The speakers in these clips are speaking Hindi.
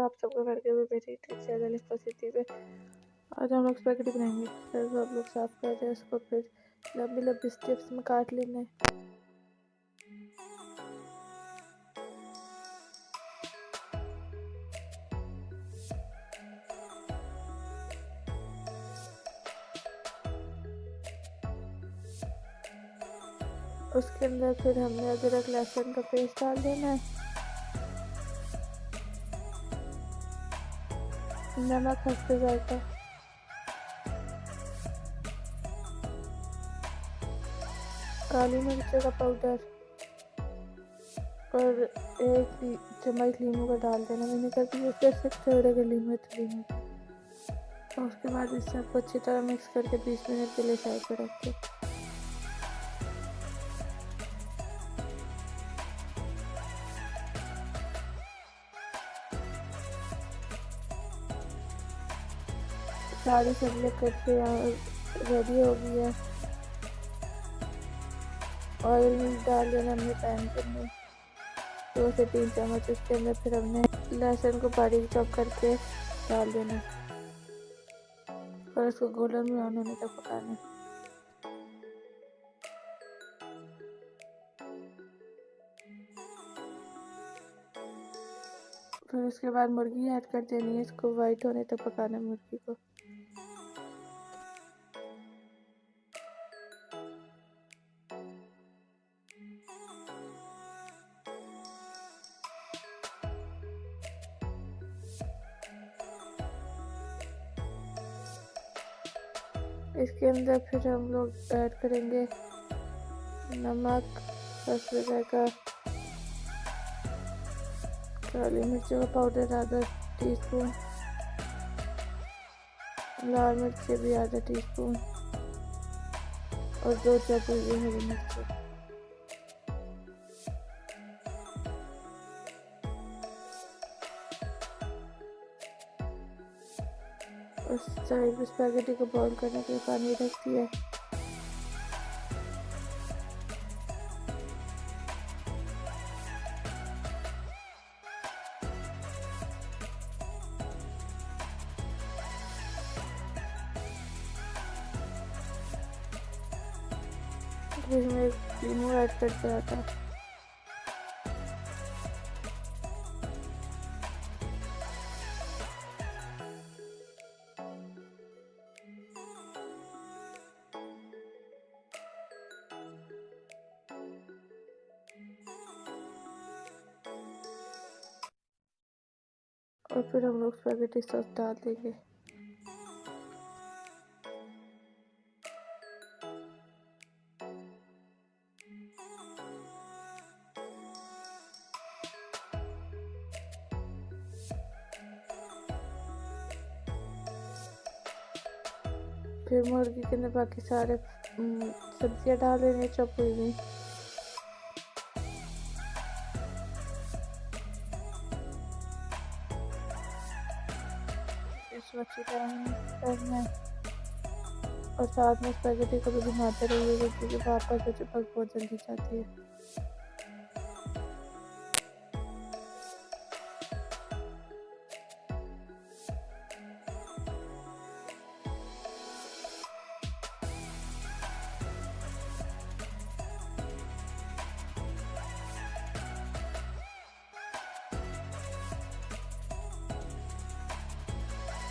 आप सबका करके भी मेरी ठीक से ज़्यादा पॉजिटिव है। आज हम लोग स्पैगेटी बनाएंगे। फिर सब लोग साफ कर दें उसको, फिर लंबी लंबी स्टेप्स में काट लेना है। उसके अंदर फिर हमने अदरक लहसुन का पेस्ट डाल देना है, नमक हस्ते जायका, काली मिर्च का पाउडर और 1 चम्मच नींबू का डाल देना। मैंने कर दिया कर सकते हो अगर नींबू तो नींबू। और उसके बाद इस सबको अच्छी तरह मिक्स करके 20 मिनट के लिए साइड पर रख दो। सारी सब्जियाँ कट के रेडी हो गई है। ऑयल डाल देना हमने पैन के अंदर 2 से 3 चम्मच। उसके अंदर फिर हमने लहसुन को बारीक चॉप करके डाल देना और उसको गोल्डन ब्राउन होने तक पकाना। फिर उसके बाद मुर्गी ऐड कर देनी है, इसको वाइट होने तक पकाना मुर्गी को। इसके अंदर फिर हम लोग ऐड करेंगे नमक, का काली मिर्चों का पाउडर आधा टीस्पून, लाल मिर्च भी आधा टीस्पून और 2 चॉप हुई हरी मिर्च। उस साइड स्पैगेटी को बॉईल करने के लिए पानी रख दिया। फिर मैं नींबू ऐड कर दिया था। और फिर हम लोग स्पैगेटी सॉस डाल देंगे। फिर मुर्गी के अंदर बाकी सारे सब्जियां डाल देनी चॉप हुई हुई। इसको अच्छी तरह करना है और साथ में स्पैगेटी को भी घुमाते रहिएगा क्योंकि वापस से चिपक बहुत जल्दी जाती है।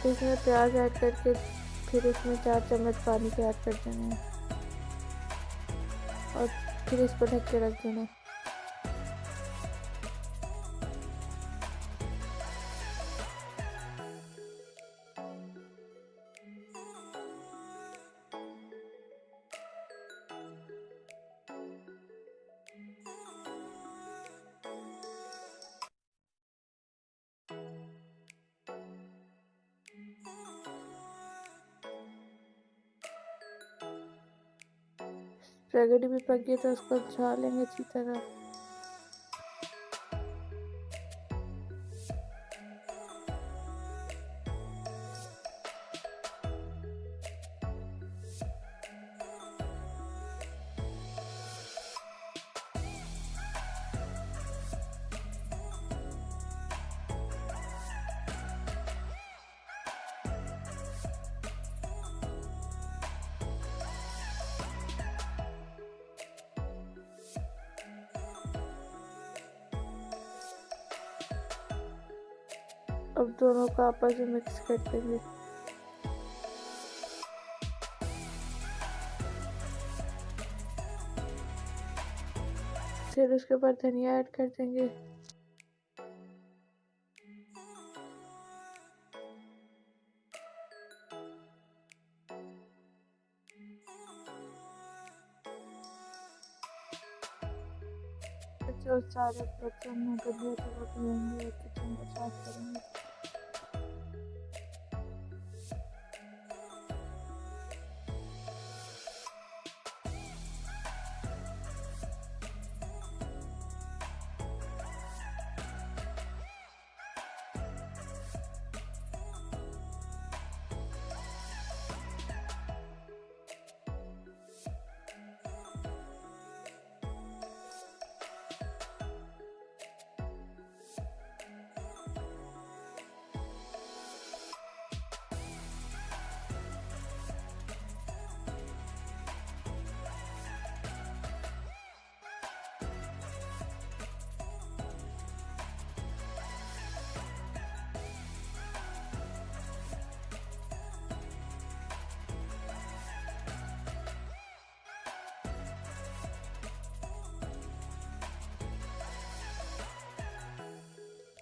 तो इसमें प्याज ऐड करके फिर इसमें 4 चम्मच पानी के ऐड कर देना है और फिर इसको ढक के रख देना है। स्पैगेटी भी पक गई तो उसको छान लेंगे अच्छी तरह। अब दोनों को आपस में मिक्स कर देंगे। फिर उसके ऊपर धनिया ऐड कर देंगे। जो सारे बर्तन में गंदे थे वो धोएंगे और किचन को साफ करेंगे।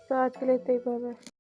तो आज के लिए इतना ही, बाय बाय।